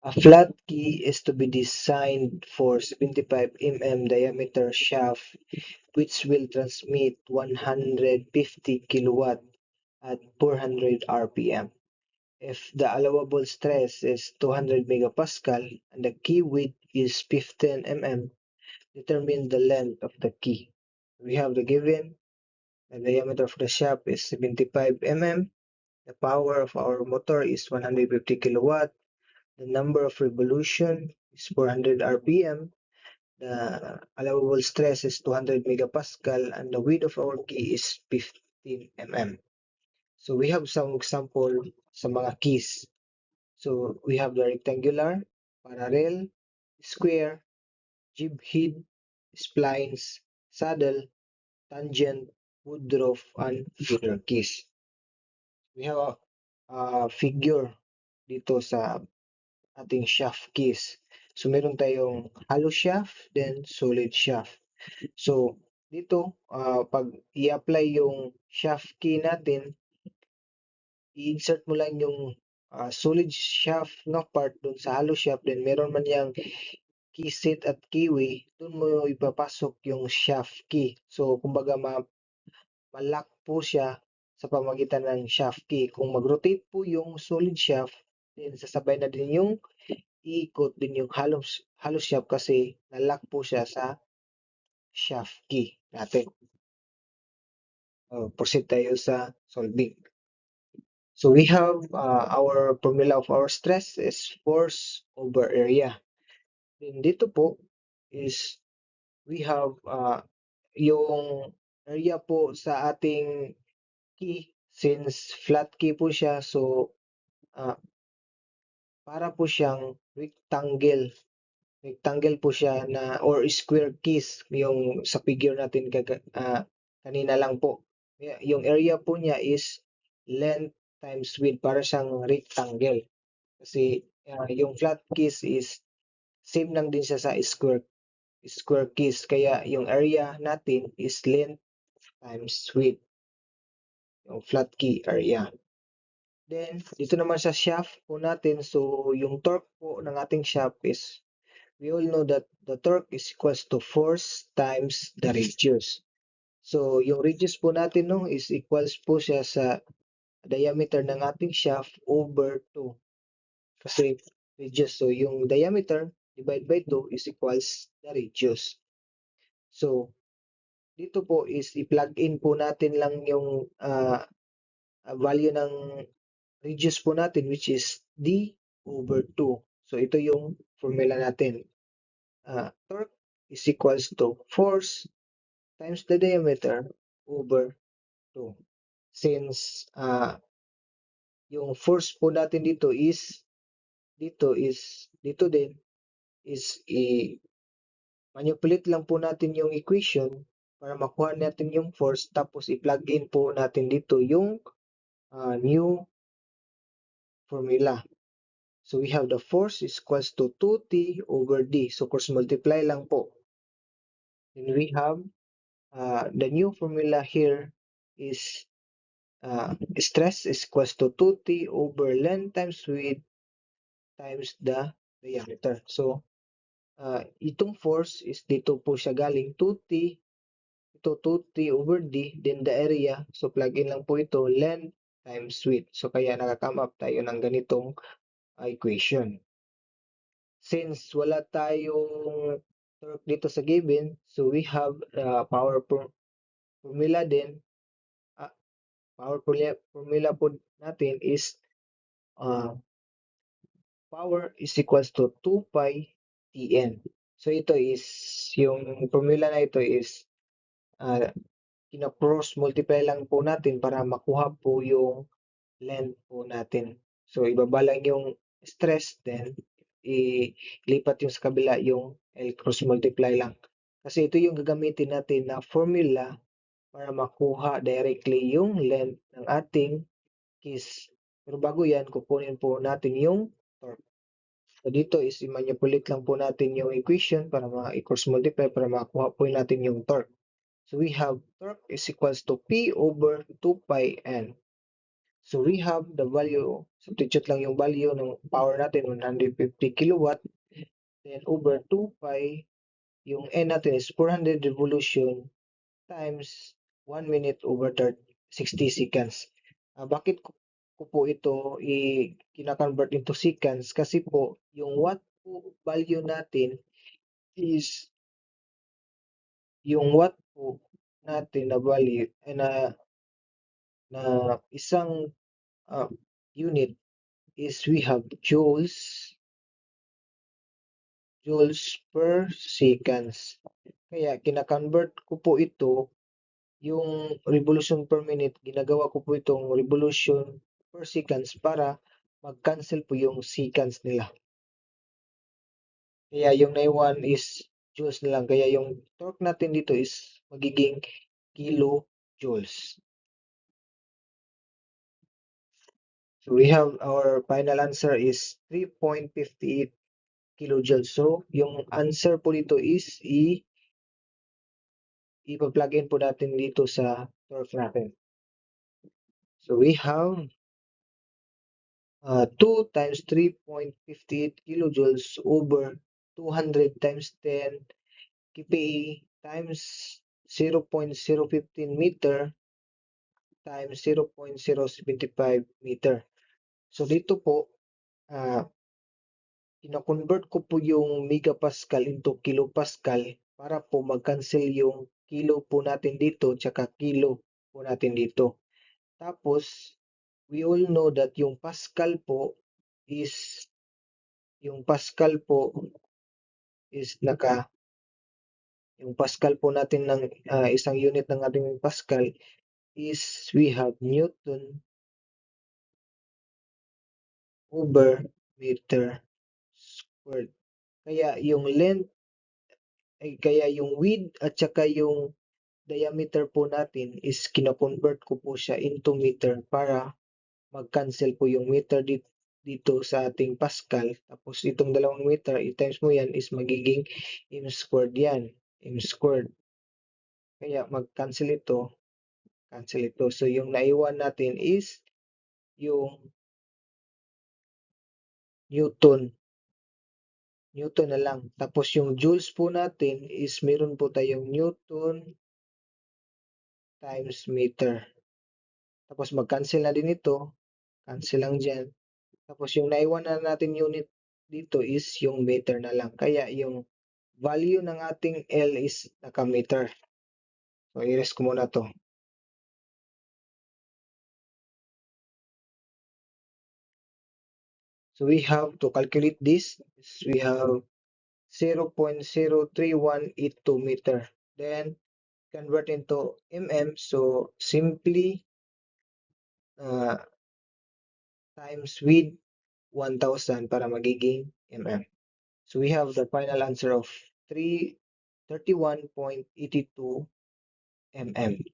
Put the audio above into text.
A flat key is to be designed for 75 mm diameter shaft which will transmit 150 kilowatt at 400 RPM. If the allowable stress is 200 megapascal and the key width is 15 mm, determine the length of the key. We have the given, the diameter of the shaft is 75 mm, the power of our motor is 150 kilowatt, the number of revolution is 400 RPM, the allowable stress is 200 megapascal, and the width of our key is 15 mm. So we have some example sa mga keys. So we have the rectangular, parallel, square, jib head, splines, saddle, tangent, woodruff, and feeder keys. We have a figure dito sa ating shaft keys. So meron tayong hollow shaft, then solid shaft. So dito, pag i-apply yung shaft key natin, i-insert mo lang yung solid shaft na part dun sa hollow shaft, then meron man yung key set at keyway, dun mo ipapasok yung shaft key. So kumbaga ma-lock po siya sa pamagitan ng shaft key. Kung mag-rotate po yung solid shaft, then sasabay na din yung iikot din yung hollow shaft kasi na-lock po siya sa shaft key natin. Proceed tayo sa solving. So we have our formula of our stress is force over area. Then dito po is we have yung area po sa ating key since flat key po siya, so para po siyang rectangle po siya na or square keys yung sa figure natin kanina lang po. Yung area po niya is length times width, para siyang rectangle. Kasi yung flat keys is same lang din siya sa square keys, kaya yung area natin is length times width, yung flat key area. Then dito naman sa shaft po natin, so yung torque po ng ating shaft is, we all know that the torque is equals to force times the radius. So yung radius po natin no is equals po siya sa diameter ng ating shaft over 2. Kasi radius, so yung diameter divide by 2 is equals the radius. So dito po is i-plug in po natin lang yung value ng radius po natin, which is d over 2. So ito yung formula natin. Torque is equals to force times the diameter over 2. Since yung force po natin dito din is i-manipulate lang po natin yung equation para makuha natin yung force, tapos i-plug in po natin dito yung new formula. So we have the force is equals to 2t over d. So cross multiply lang po. Then we have the new formula here is stress is equals to 2t over length times width times the diameter. So itong force is dito po siya galing 2t, ito 2t over d, then the area. So plug in lang po ito, length times width. So kaya nakakame up tayo ng ganitong equation. Since wala tayong torque dito sa given, so we have power formula din. Power formula po natin is power is equals to 2 pi Tn. So ito is, yung formula na ito is kina-cross multiply lang po natin para makuha po yung length po natin. So ibaba lang yung stress, then ilipat yung sa kabila yung cross multiply lang. Kasi ito yung gagamitin natin na formula para makuha directly yung length ng ating keys. Pero bago yan, kukunin po natin yung torque. So dito is i-manipulate lang po natin yung equation para ma-cross multiply para makuha po natin yung torque. So we have torque is equals to P over 2 pi N. So we have the value, substitute lang yung value ng power natin, 150 kilowatt, then over 2 pi, yung N natin is 400 revolution times 1 minute over 60 seconds. Bakit ko po ito kina-convert into seconds? Kasi po, yung watt po value natin is yung watt po natin na value na isang unit is we have joules per seconds. Kaya kina-convert ko po ito, yung revolution per minute, ginagawa ko po itong revolution per seconds para mag-cancel po yung seconds nila. Kaya yung naiwan is joules na lang. Kaya yung torque natin dito is magiging kilojoules. So we have our final answer is 3.58 kilojoules. So yung answer po dito is ipa-plug in po natin dito sa torque natin. So we have 2 times 3.58 kilojoules over 200 times 10 kPa times 0.015 meter times 0.075 meter. So dito po, kino-convert ko po yung megapascal into kilopascal para po mag-cancel yung kilo po natin dito tsaka kilo po natin dito. Tapos, we all know that yung pascal po is yung pascal po natin ng isang unit ng ating pascal is we have Newton over meter squared. Kaya yung length kaya yung width at saka yung diameter po natin is kino-convert ko po siya into meter para mag-cancel po yung meter dito sa ating pascal. Tapos itong dalawang meter, i-times mo yan is magiging m squared yan. M squared. Kaya mag-cancel ito, cancel ito. So yung naiwan natin is yung Newton. Newton na lang. Tapos yung joules po natin is meron po tayong Newton times meter. Tapos mag-cancel na din ito. Cancel lang dyan. Tapos yung naiwan na natin unit dito is yung meter na lang. Kaya yung value ng ating L is naka-meter. So, i-rest ko muna to. So, we have to calculate this. We have 0.03182 meter. Then, convert into mm. So, simply times with 1,000 para magiging mm. So, we have the final answer of 31.82 mm.